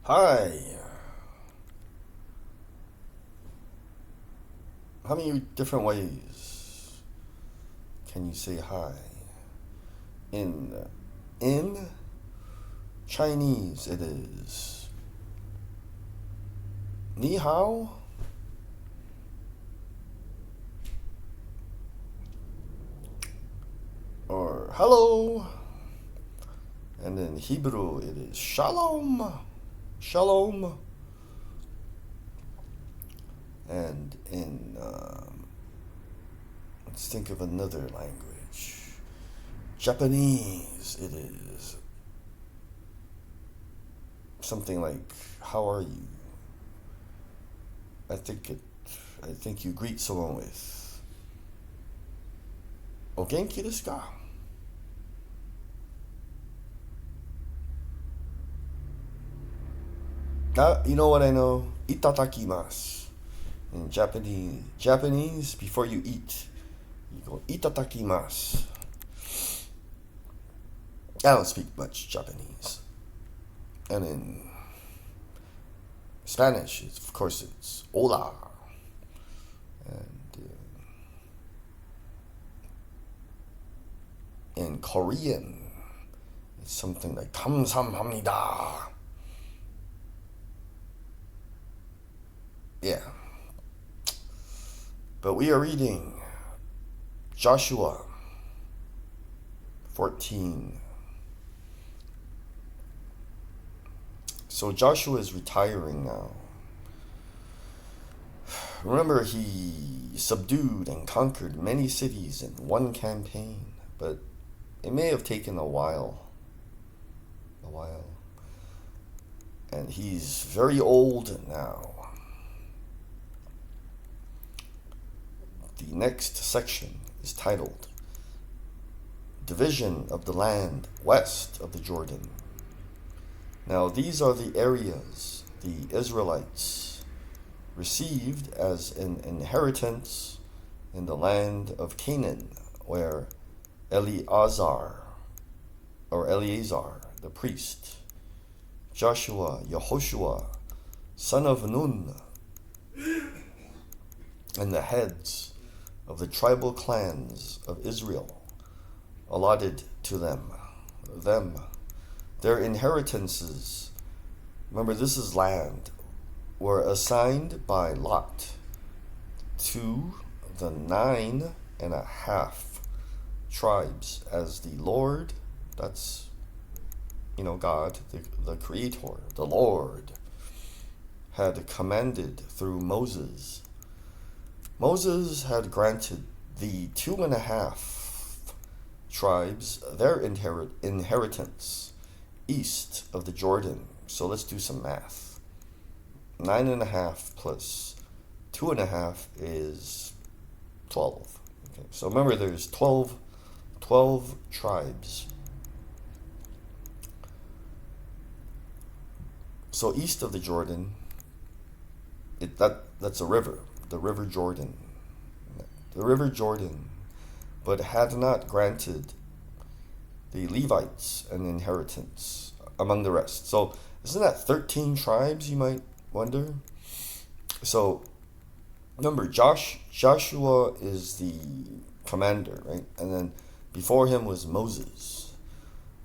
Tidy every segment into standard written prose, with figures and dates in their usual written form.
Hi. How many different ways can you say hi? In Chinese it is ni hao, or hello, and in Hebrew it is shalom, shalom, and in let's think of another language. Japanese it is something like how are you? I think you greet someone with O genki desu ka? You know what I know? Itadakimasu. In Japanese, before you eat, you go itadakimasu. I don't speak much Japanese. And in Spanish, of course, it's hola. And in Korean, it's something like 감사합니다. Yeah. But we are reading Joshua 14. So Joshua is retiring now. Remember, he subdued and conquered many cities in one campaign, but it may have taken a while. And he's very old now. The next section is titled Division of the Land West of the Jordan. Now these are the areas the Israelites received as an inheritance in the land of Canaan, where Eleazar, the priest, Joshua, Yehoshua, son of Nun, and the heads of the tribal clans of Israel allotted to them. Their inheritances, remember this is land, were assigned by lot to the 9.5 tribes as the Lord, that's, God, the Creator, the Lord, had commanded through Moses. Moses had granted the 2.5 tribes their inheritance east of the Jordan. So let's do some math. 9.5 plus 2.5 is 12. Okay, so remember there's 12 tribes. So east of the Jordan, that's a river, the River Jordan. The River Jordan, but had not granted the Levites an inheritance among the rest. So isn't that 13 tribes, you might wonder? So remember, Joshua is the commander, right? And then before him was Moses.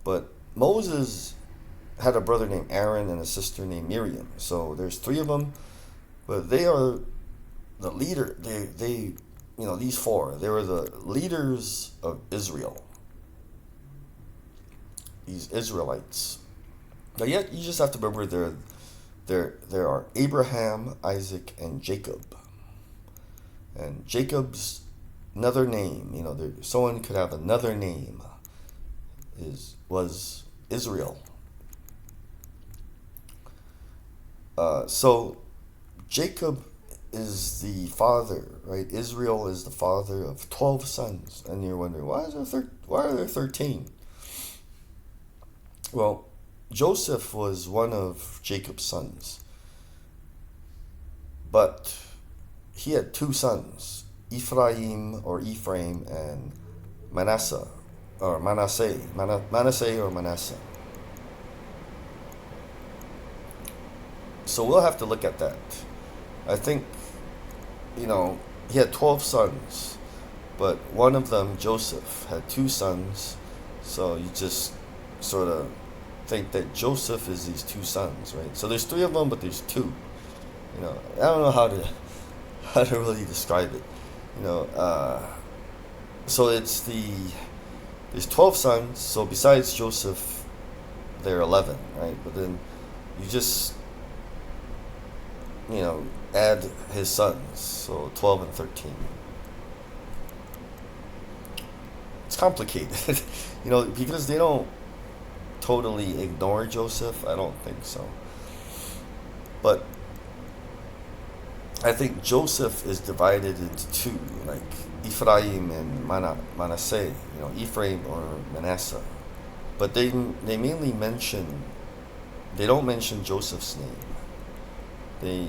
But Moses had a brother named Aaron and a sister named Miriam. So there's 3 of them, but they are the leader. They these 4, they were the leaders of Israel. These Israelites. Now yet you just have to remember there are Abraham, Isaac, and Jacob. And Jacob's another name, someone could have another name, was Israel. So Jacob is the father, right? Israel is the father of 12 sons. And you're wondering, why are there 13? Well, Joseph was one of Jacob's sons. But he had 2 sons, Ephraim and Manasseh. So we'll have to look at that. I think, he had 12 sons, but one of them, Joseph, had two sons. So you just sort of think that Joseph is these two sons, right? So there's three of them, but there's two. I don't know how to really describe it. You know, so there's 12 sons. So besides Joseph, there are 11, right? But then you just add his sons, so 12 and 13. It's complicated, because they don't totally ignore Joseph. I don't think so. But I think Joseph is divided into two, like Ephraim and Manasseh, Ephraim or Manasseh. But they mainly they don't mention Joseph's name. They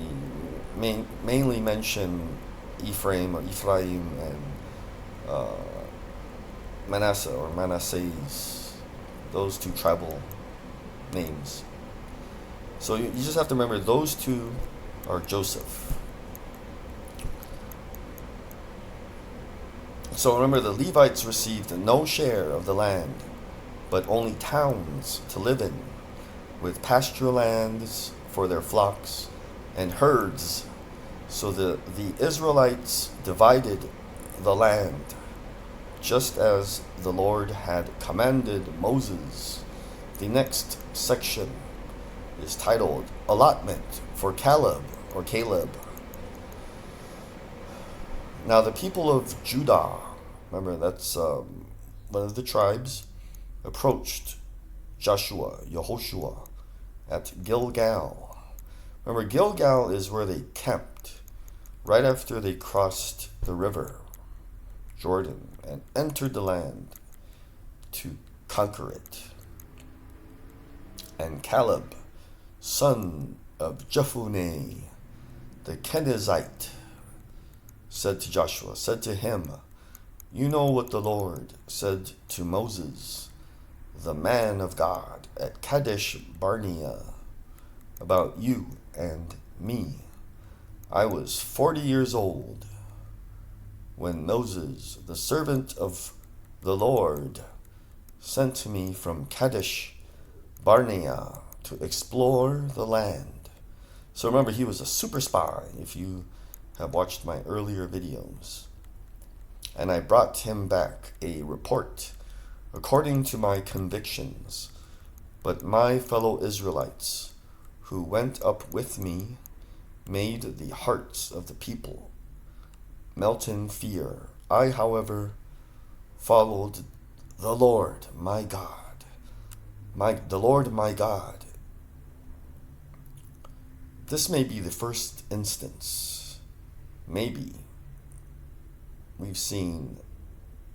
mainly mention Ephraim and Manasseh or Manasseh's, those two tribal names. So you just have to remember those two are Joseph. So remember, the Levites received no share of the land, but only towns to live in, with pasture lands for their flocks and herds. So the Israelites divided the land, just as the Lord had commanded Moses. The next section is titled Allotment for Caleb or Caleb. Now the people of Judah, remember that's one of the tribes, approached Yehoshua at Gilgal. Remember, Gilgal is where they camped right after they crossed the river Jordan and entered the land to conquer it. And Caleb, son of Jephunneh, the Kenizzite, said to him, "You know what the Lord said to Moses, the man of God, at Kadesh Barnea, about you and me. I was 40 years old when Moses, the servant of the Lord, sent me from Kadesh Barnea to explore the land." So remember, he was a super spy, if you have watched my earlier videos. "And I brought him back a report according to my convictions. But my fellow Israelites who went up with me made the hearts of the people melt in fear. I, however, followed the Lord my God. The Lord my God." This may be the first instance, maybe, we've seen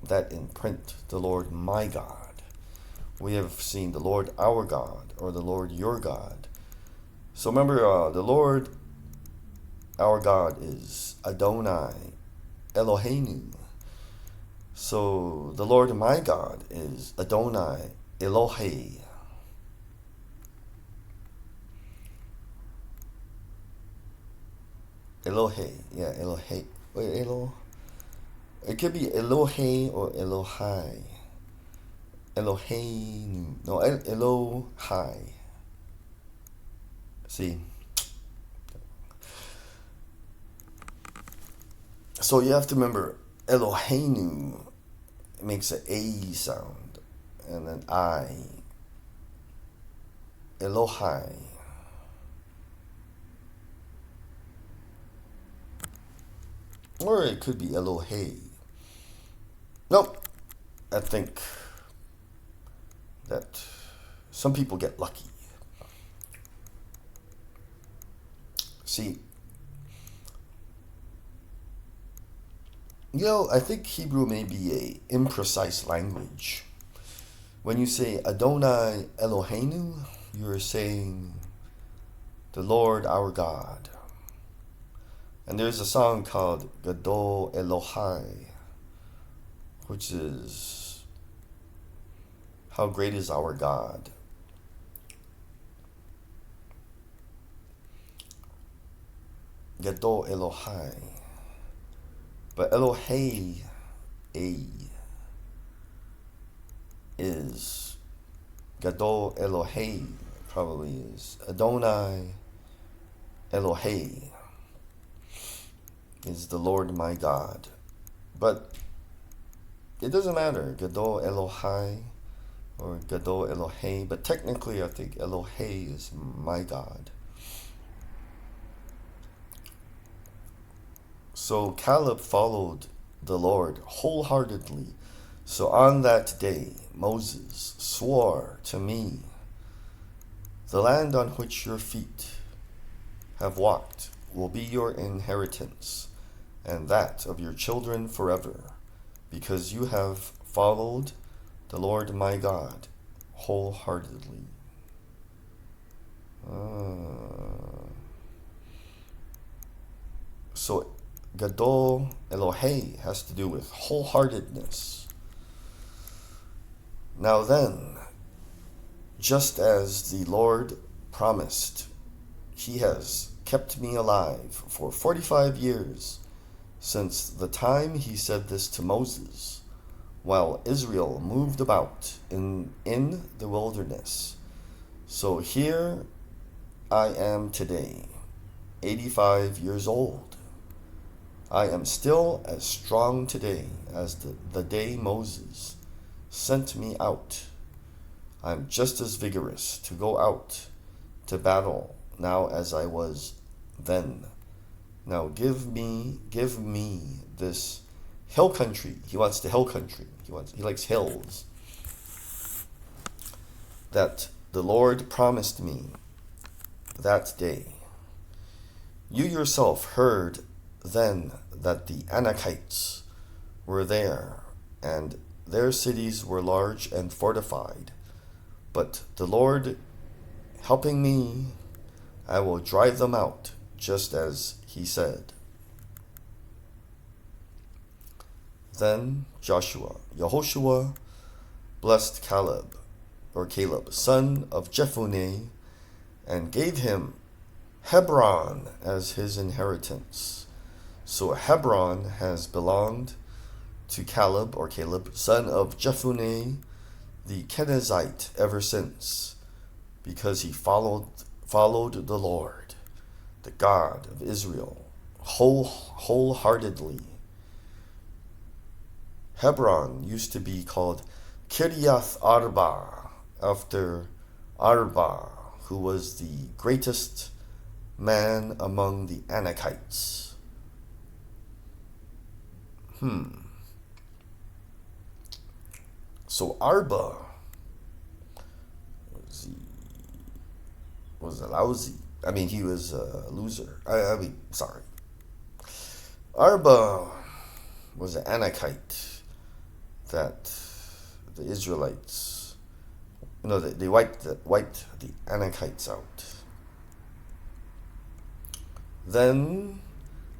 that in print, the Lord my God. We have seen the Lord our God or the Lord your God. So remember, the Lord our God is Adonai Eloheinu. So the Lord my God is Adonai Elohe. Elohe, yeah, Elohe. Wait, it could be Elohe or Elohai. Eloheinu. No, Elohai. See? So you have to remember, Eloheinu makes an A sound, and then I. Elohai. Or it could be Elohe. Nope. I think that some people get lucky. See, I think Hebrew may be a imprecise language. When you say Adonai Eloheinu, you're saying the Lord our God. And there's a song called Gadol Elohai, which is how great is our God. Gadol Elohai. But Elohei, A, is Gadol Elohei, probably is Adonai Elohei, is the Lord my God. But it doesn't matter, Gadol Elohai or Gadol Elohei, but technically I think Elohei is my God. So Caleb followed the Lord wholeheartedly. So on that day, Moses swore to me, the land on which your feet have walked will be your inheritance, and that of your children forever, because you have followed the Lord my God wholeheartedly. So Gadol Elohei has to do with wholeheartedness. Now then, just as the Lord promised, he has kept me alive for 45 years since the time he said this to Moses, while Israel moved about in the wilderness. So here I am today, 85 years old. I am still as strong today as the day Moses sent me out. I'm just as vigorous to go out to battle now as I was then. Now give me this hill country. He wants the hill country. He likes hills. That the Lord promised me that day. You yourself heard then that the Anakites were there, and their cities were large and fortified. But the Lord helping me, I will drive them out, just as he said. Then Yehoshua blessed Caleb, son of Jephunneh, and gave him Hebron as his inheritance. So Hebron has belonged to Caleb, son of Jephunneh, the Kenizzite, ever since, because he followed the Lord, the God of Israel, wholeheartedly. Hebron used to be called Kiriath Arba, after Arba, who was the greatest man among the Anakites. So Arba was a lousy. He was a loser. Sorry. Arba was an Anakite that the Israelites, they wiped the Anakites out. Then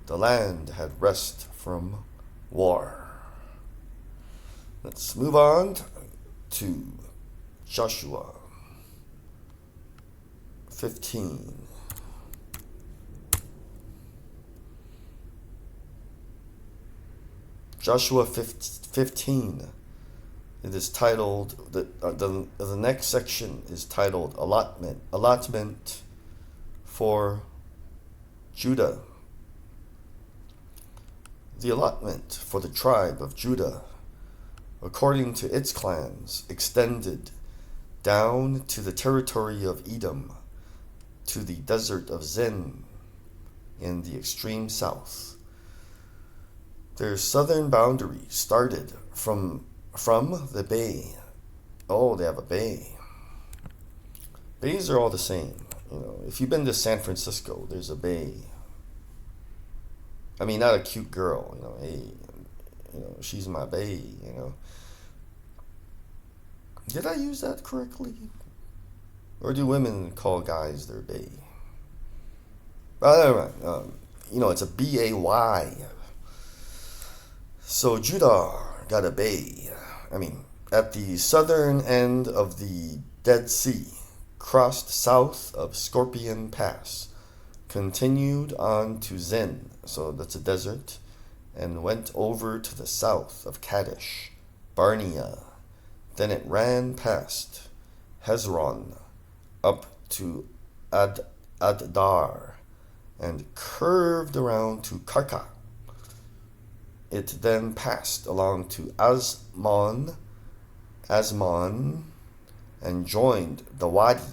the land had rest from war. Let's move on to Joshua 15. Joshua 15. It is titled, the next section is titled Allotment for Judah. The allotment for the tribe of Judah, according to its clans, extended down to the territory of Edom, to the desert of Zin in the extreme south. Their southern boundary started from the bay. Oh, they have a bay. Bays are all the same. If you've been to San Francisco, there's a bay. Not a cute girl, hey, she's my bae, Did I use that correctly? Or do women call guys their bae? Never mind. It's a B-A-Y. So Judah got a bay. At the southern end of the Dead Sea, crossed south of Scorpion Pass, continued on to Zin, so that's a desert, and went over to the south of Kadesh, Barnea. Then it ran past Hezron up to Addar and curved around to Karka. It then passed along to Asmon, and joined the Wadi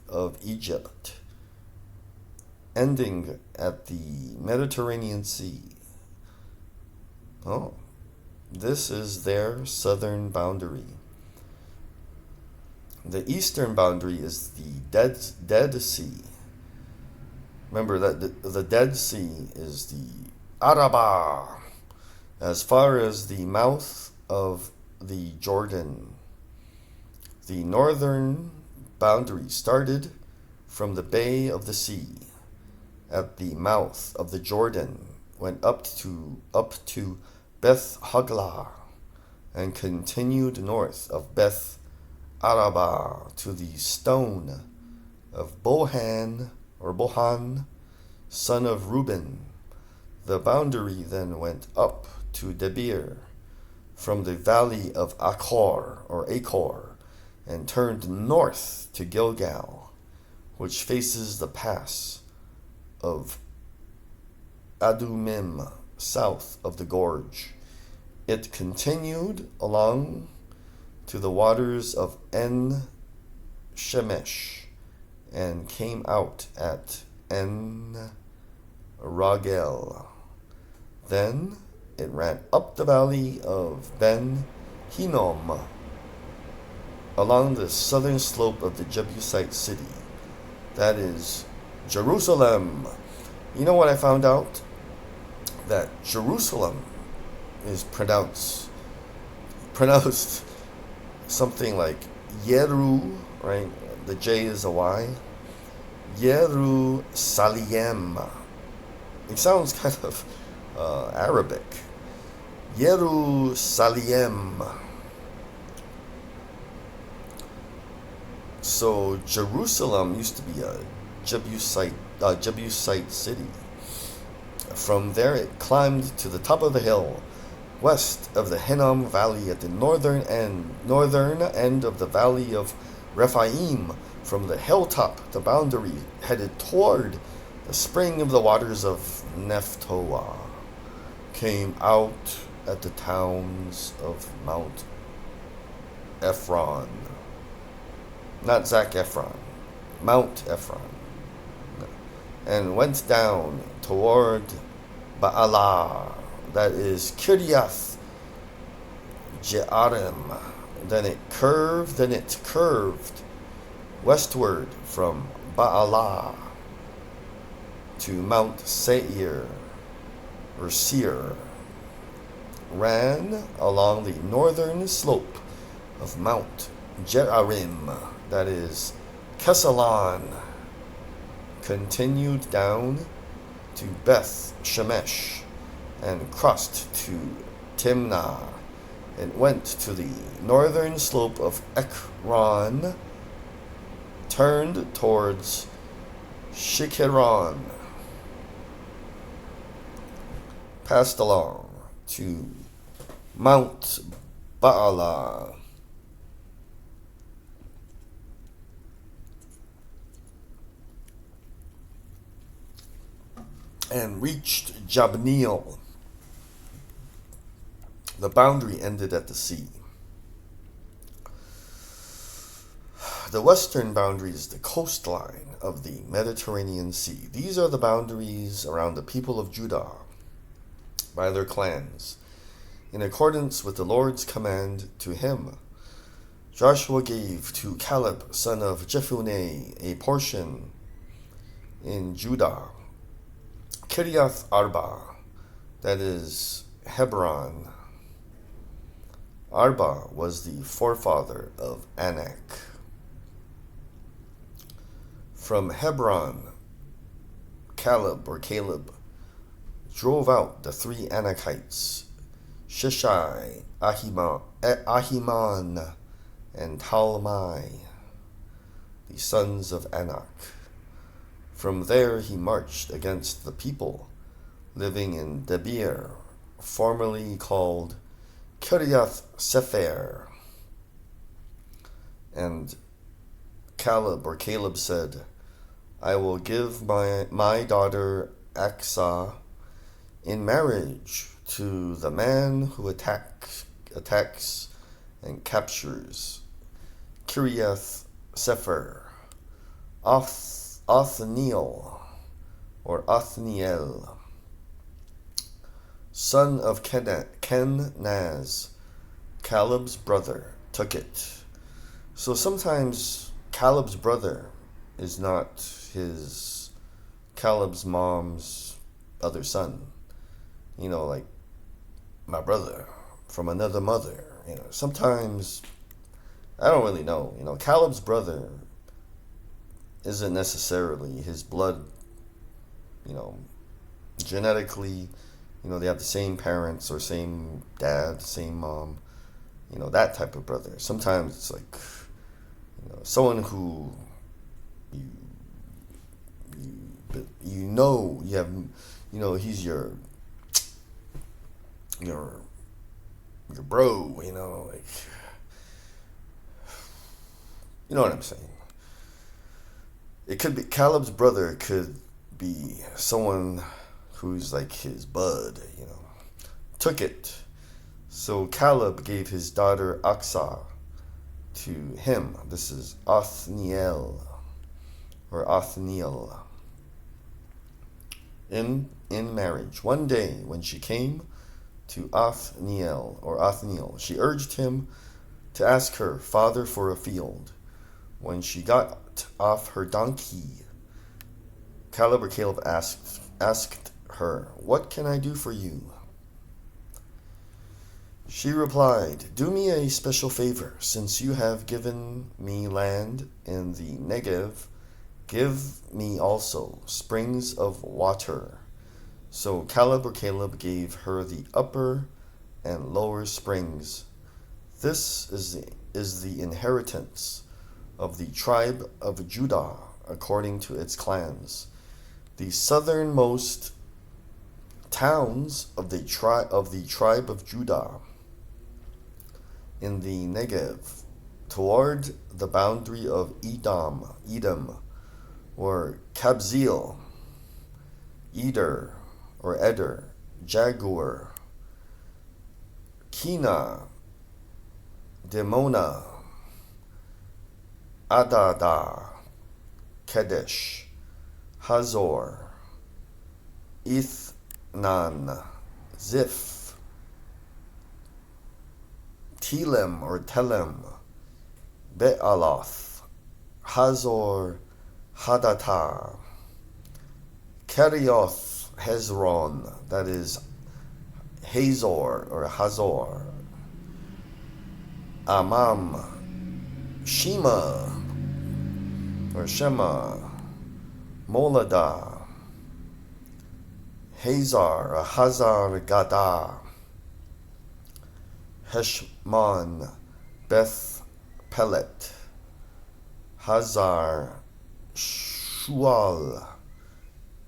of Egypt, ending at the Mediterranean Sea. Oh, this is their southern boundary. The eastern boundary is the Dead Sea. Remember that the Dead Sea is the Arabah, as far as the mouth of the Jordan. The northern boundary started from the Bay of the Sea at the mouth of the Jordan, went up to Beth Haglah, and continued north of Beth Arabah to the stone of Bohan, son of Reuben. The boundary then went up to Debir from the valley of Achor, and turned north to Gilgal, which faces the pass of Adumim, south of the gorge. It continued along to the waters of En Shemesh and came out at En Rogel. Then it ran up the valley of Ben Hinnom along the southern slope of the Jebusite city, that is Jerusalem. You know what I found out? That Jerusalem is pronounced something like Yeru, right? The J is a Y. Yerusalem. It sounds kind of Arabic. Yerusalem. So Jerusalem used to be a Jebusite city. From there it climbed to the top of the hill, west of the Hinnom Valley at the northern end of the valley of Rephaim. From the hilltop, the boundary headed toward the spring of the waters of Nephtoah, came out at the towns of Mount Ephron. Not Zac Efron, Mount Ephron, and went down toward Baalah, that is Kiryath Jearim. Then it curved westward from Baalah to Mount Seir, ran along the northern slope of Mount Jearim, that is Kesalon, continued down to Beth Shemesh and crossed to Timnah. It went to the northern slope of Ekron, turned towards Shikeron, passed along to Mount Baalah, and reached Jabneel. The boundary ended at the sea. The western boundary is the coastline of the Mediterranean Sea. These are the boundaries around the people of Judah by their clans, in accordance with the Lord's command to him. Joshua gave to Caleb, son of Jephunneh, a portion in Judah, Kiriath Arba, that is Hebron. Arba was the forefather of Anak. From Hebron, Caleb drove out the three Anakites, Shishai, Ahiman, and Talmai, the sons of Anak. From there he marched against the people living in Debir, formerly called Kiriath Sefer. And Caleb said, I will give my daughter Aksah in marriage to the man who attacks and captures Kiriath Sefer, Othniel, son of Kenaz, Caleb's brother, took it. So sometimes Caleb's brother is not Caleb's mom's other son. Like my brother from another mother. Sometimes I don't really know. Caleb's brother isn't necessarily his blood, genetically, they have the same parents or same dad, same mom, that type of brother. Sometimes it's like, someone who you have, he's your bro, like, you know what I'm saying. It could be Caleb's brother, could be someone who's like his bud, took it. So Caleb gave his daughter Aksah to him. This is Othniel in marriage. One day when she came to Othniel, she urged him to ask her father for a field. When she got off her donkey, Caleb asked her, what can I do for you? She replied, do me a special favor. Since you have given me land in the Negev, give me also springs of water. So Caleb gave her the upper and lower springs. This is the inheritance of the tribe of Judah according to its clans. The southernmost towns of the tribe of Judah in the Negev, toward the boundary of Edom, or Kabzeel, Eder, Jagur, Kina, Demona, Adada, Kedesh, Hazor, Ithnan, Ziph, Telem, Be'aloth, Hazor, Hadata, Kerioth, Hezron, that is Hazor or Hazor, Amam, Shema, Molada, Hazar Gada, Heshmon, Beth Pelet, Hazar Shual,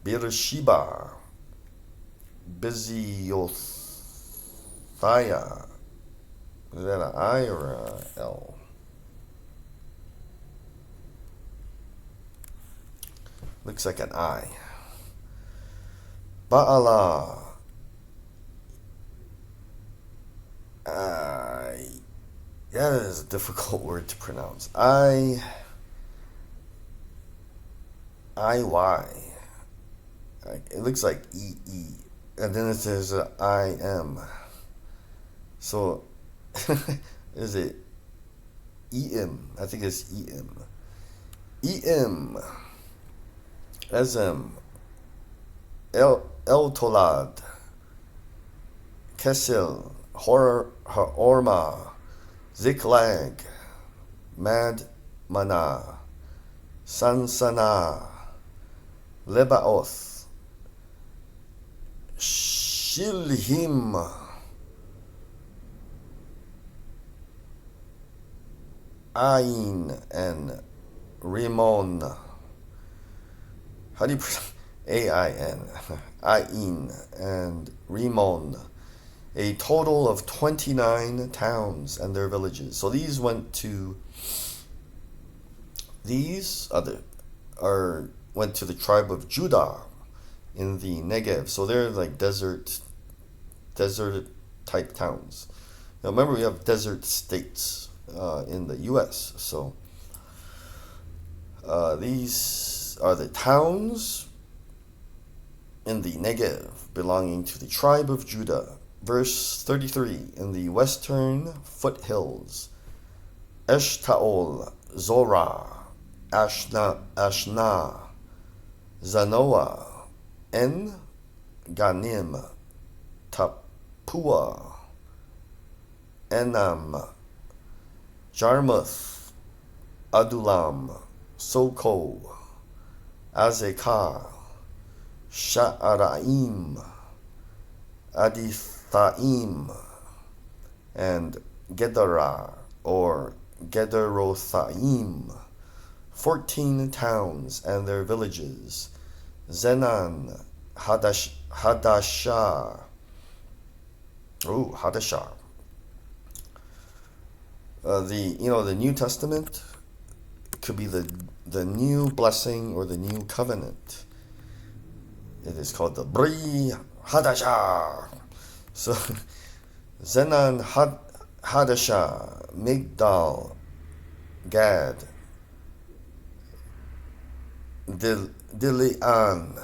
Beersheba, Beziothaya. Is that an I or an L? Looks like an I. Ba'ala. That is a difficult word to pronounce. I-Y. It looks like E-E. And then it says I-M. So, is it E-M? I think it's E-M. E-M. Ezem. El-Tolad. Kesel. Horma. Ziklag, Madmana, Sansana, Lebaoth, Shilhim, Ain, and Rimon, how do you Ain, Ain, and Rimon, a total of 29 towns and their villages. So these went to the tribe of Judah in the Negev. So they're like desert type towns. Now remember, we have desert states in the U.S. So these are the towns in the Negev belonging to the tribe of Judah. Verse 33, in the western foothills, Eshtaol, Zorah, Ashna, Zanoah, En, Ganim, Tapua, Enam, Jarmuth, Adulam, Soko, Azekah, Sha'araim, Adithaim, and Gedera, or Gederothaim, 14 towns and their villages, Zenan, Hadashah. The New Testament could be the new blessing or the new covenant. It is called the Bri Hadashah. So Zenan, Hadashah, Migdal, Gad, Dilian,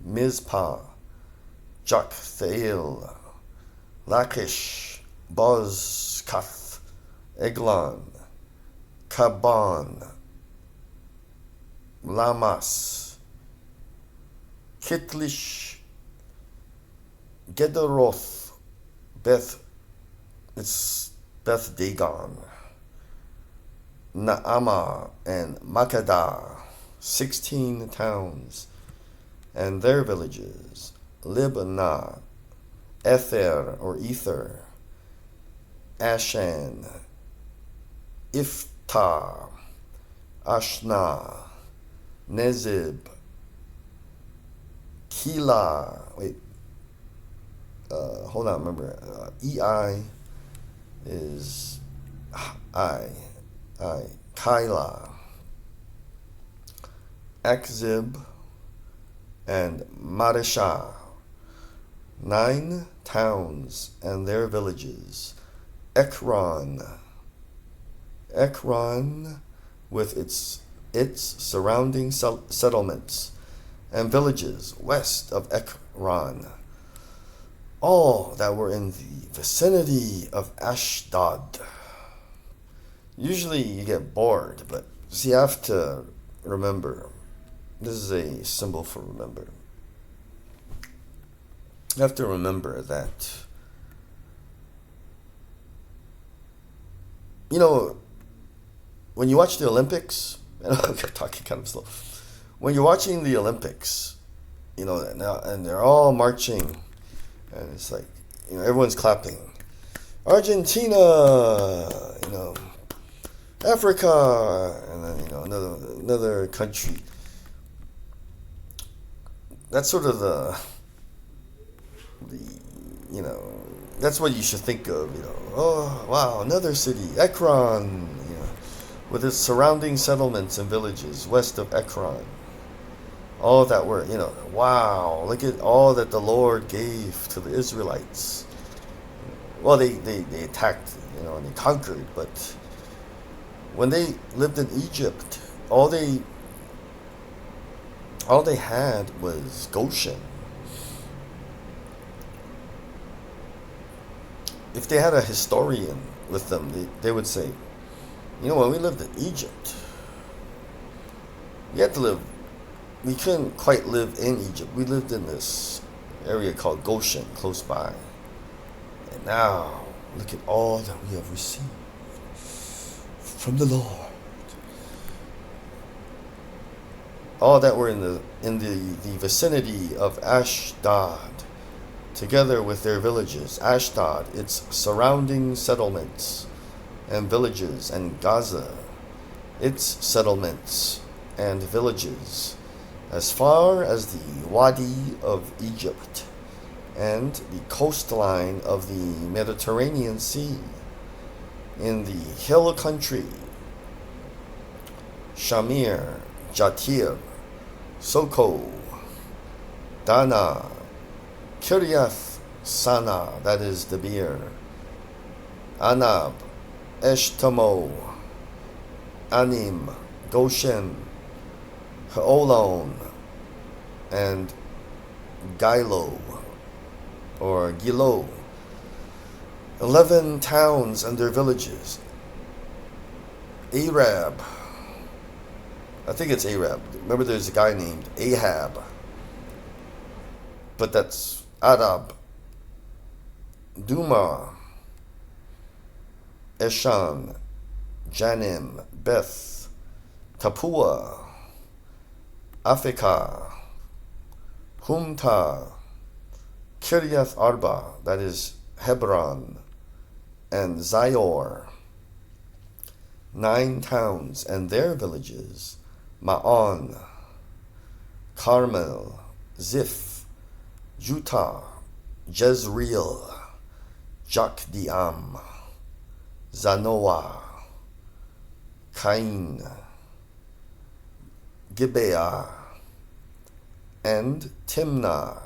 Mizpah, Joktheel, Lachish, Bozkath, Eglon, Kaban, Lamas, Kitlish, Gederoth, Beth Dagon, Naamah, and Makkedah, 16 towns and their villages, Libnah, Ether or Ether, Ashan, Iftah, Ashna, Nezib, Keilah, remember, EI is Keilah, Akzib, and Mareshah, 9 towns and their villages, Ekron with its surrounding settlements and villages west of Ekron, all that were in the vicinity of Ashdod. Usually you get bored, but see, you have to remember. This is a symbol for remember. You have to remember that, when you watch the Olympics, and I'm talking kind of slow. When you're watching the Olympics, and they're all marching, and it's like, everyone's clapping. Argentina, Africa, and then, another country. That's sort of that's what you should think of, oh, wow, another city, Ekron, with its surrounding settlements and villages west of Ekron. All that were, wow, look at all that the Lord gave to the Israelites. Well, they attacked, and they conquered, but when they lived in Egypt, all they had was Goshen. If they had a historian with them, they would say, when we lived in Egypt, we couldn't quite live in Egypt. We lived in this area called Goshen, close by. And now, look at all that we have received from the Lord. All that were in the vicinity of Ashdod, together with their villages, Ashdod, its surrounding settlements and villages, and Gaza, its settlements and villages, as far as the Wadi of Egypt and the coastline of the Mediterranean Sea. In the hill country, Shamir, Jatir, Soko, Dana, Kiryath Sana, that is Debir, Anab, Eshtamo, Anim, Goshen, Ha'olon, and Gilo, or Gilo. 11 towns and their villages. Arab. I think it's Arab. Remember there's a guy named Ahab. But that's Arab. Duma. Eshan. Janim. Beth. Tapua. Afika. Humta. Kiryath Arba. That is Hebron. And Zior. 9 towns and their villages. Ma'on, Carmel, Ziph, Juttah, Jezreel, Jokdeam, Zanoah, Cain, Gibeah, and Timnah.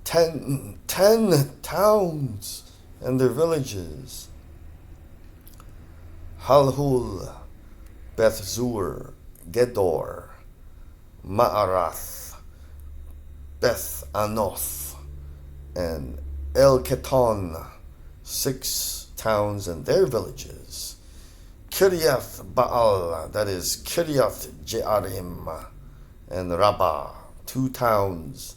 10 towns and their villages. Halhul, Beth Zur, Gedor, Ma'arath, Beth Anoth, and El Keton, 6 towns and their villages. Kiryath Baal, that is Kiryath Jearim, and Rabbah, 2 towns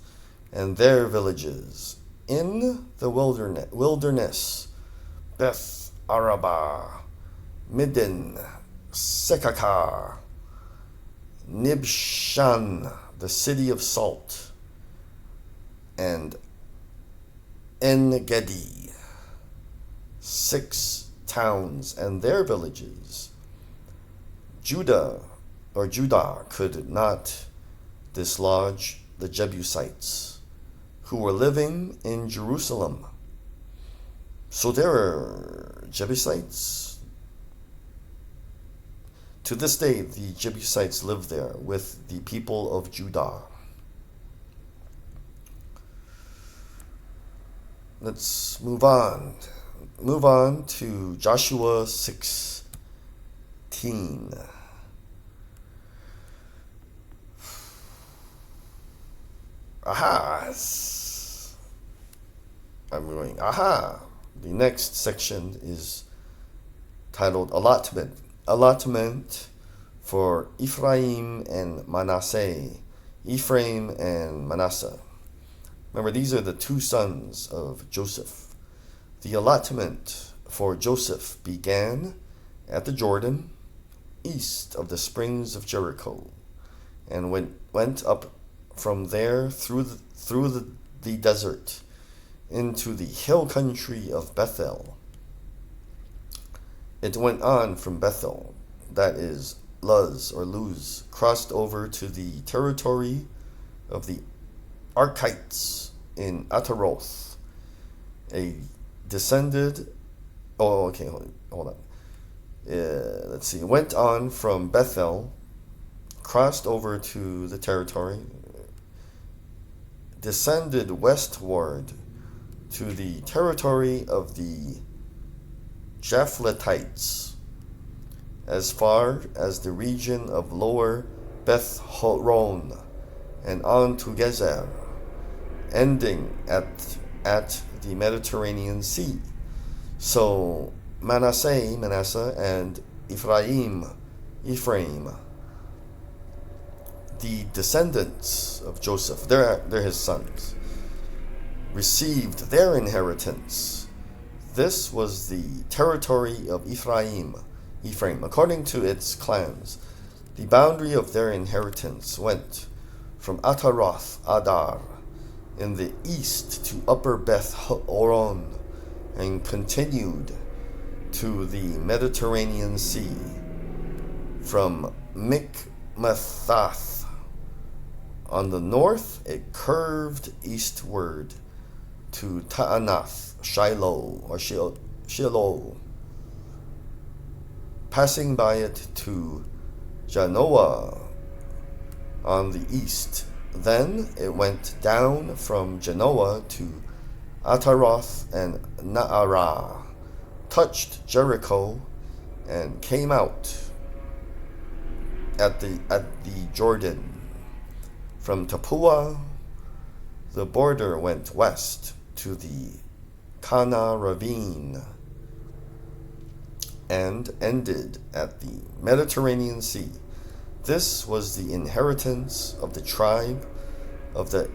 and their villages. In the wilderness, Beth Arabah, Midden, Sekakar, Nibshan, the city of salt, and En-Gedi, 6 towns and their villages. Judah could not dislodge the Jebusites who were living in Jerusalem. So there are Jebusites. To this day, the Jebusites live there with the people of Judah. Let's move on. Move on to Joshua 16. Aha! I'm going, aha! The next section is titled Allotment. Allotment for Ephraim and Manasseh. Ephraim and Manasseh. Remember, these are the 2 sons of Joseph. The allotment for Joseph began at the Jordan, east of the springs of Jericho, and went up from there through the desert into the hill country of Bethel. It went on from Bethel, that is Luz, crossed over to the territory of the Archites in Ataroth, went on from Bethel, crossed over to the territory, descended westward to the territory of the Japhletites, as far as the region of lower Beth Horon, and on to Gezer, ending at the Mediterranean Sea. So Manasseh, and Ephraim, the descendants of Joseph, they're his sons, received their inheritance. This was the territory of Ephraim, according to its clans. The boundary of their inheritance went from Ataroth Adar in the east to upper Beth Horon, and continued to the Mediterranean Sea from Mikmethath On the north, it curved eastward to Ta'anath, Shiloh, passing by it to Janoah on the east. Then it went down from Janoah to Ataroth and Naarah, touched Jericho, and came out at the Jordan. From Tapua, the border went west to the Kana ravine and ended at the Mediterranean Sea. This was the inheritance of the tribe of the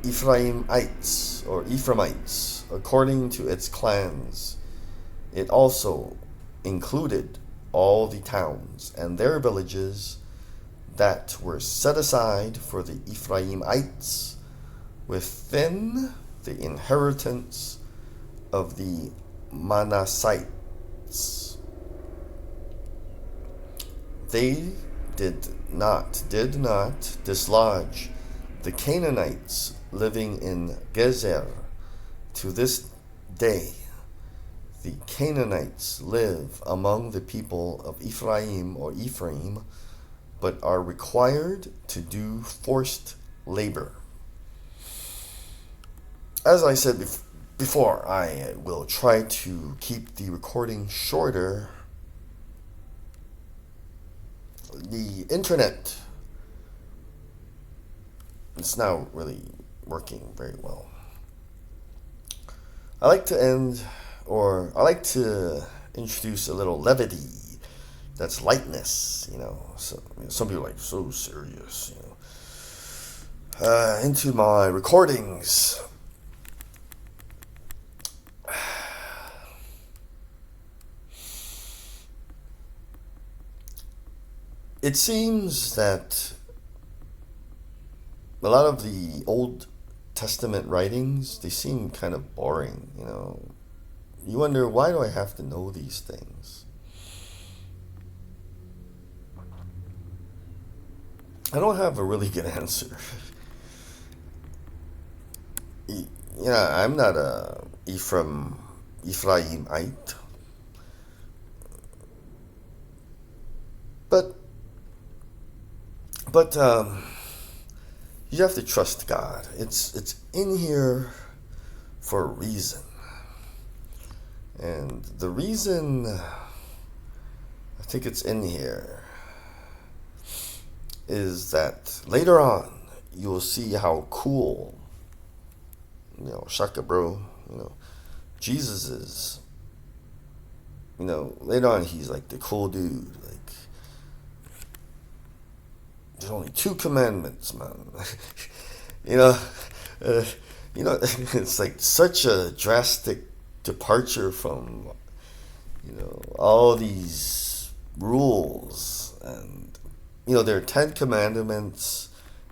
Ephraimites, according to its clans. It also included all the towns and their villages that were set aside for the Ephraimites within the inheritance of the Manassites. They did not dislodge the Canaanites living in Gezer. To this day, the Canaanites live among the people of Ephraim, but are required to do forced labor. As I said before, I will try to keep the recording shorter. The internet is now really working very well. I like to introduce a little levity. That's lightness, So some people are like so serious, into my recordings. It seems that a lot of the Old Testament writings, they seem kind of boring, You wonder, why do I have to know these things? I don't have a really good answer. I'm not a Ephraimite. But you have to trust God. It's in here for a reason. And the reason I think it's in here is that later on you'll see how cool, Shaka bro, Jesus is. Later on he's like the cool dude. Like, there's only 2 commandments, man. It's like such a drastic departure from, all these rules. And, there are 10 commandments,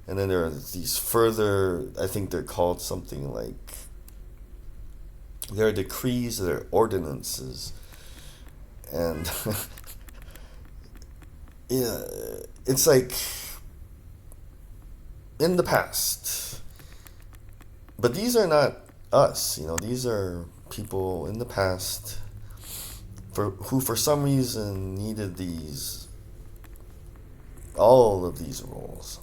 and then there are these further, I think they're called something like, there are decrees, there are ordinances. And, it's like, in the past. But these are not us, these are people in the past who for some reason needed all of these rules.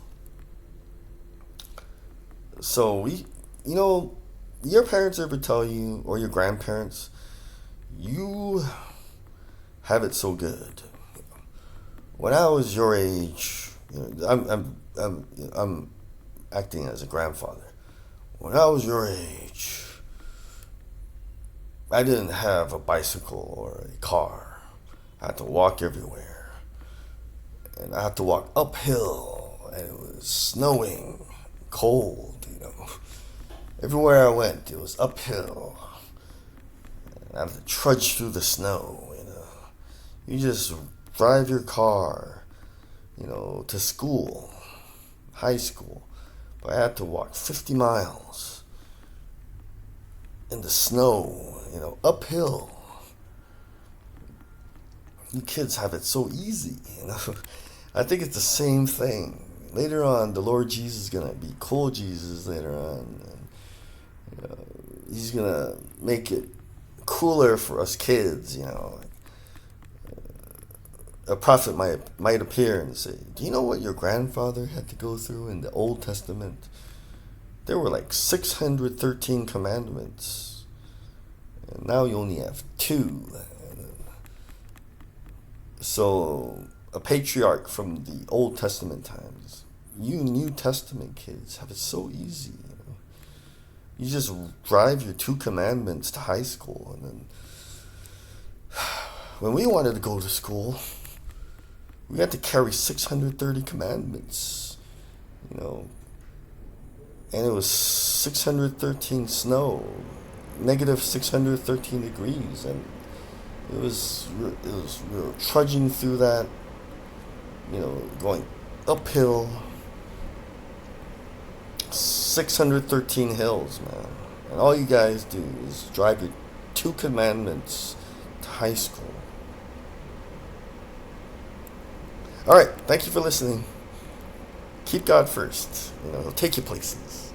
So your parents ever tell you, or your grandparents, you have it so good. When I was your age, I'm acting as a grandfather. When I was your age, I didn't have a bicycle or a car. I had to walk everywhere. And I had to walk uphill, and it was snowing, cold, Everywhere I went, it was uphill. And I had to trudge through the snow, You just drive your car, to school, high school. But I had to walk 50 miles in the snow, uphill. You kids have it so easy, I think it's the same thing. later on, the Lord Jesus is gonna be cool Jesus later on. And, he's gonna make it cooler for us kids. A prophet might appear and say, "Do you know what your grandfather had to go through in the Old Testament? There were like 613 commandments, and now you only have 2." So, a patriarch from the Old Testament times, you New Testament kids have it so easy. You just drive your 2 commandments to high school, and then when we wanted to go to school, we had to carry 630 commandments, and it was 613 snow, negative 613 degrees, and we were trudging through that, going uphill, 613 hills, man. And all you guys do is drive your 2 commandments to high school. All right, thank you for listening. Keep God first. He'll take you places.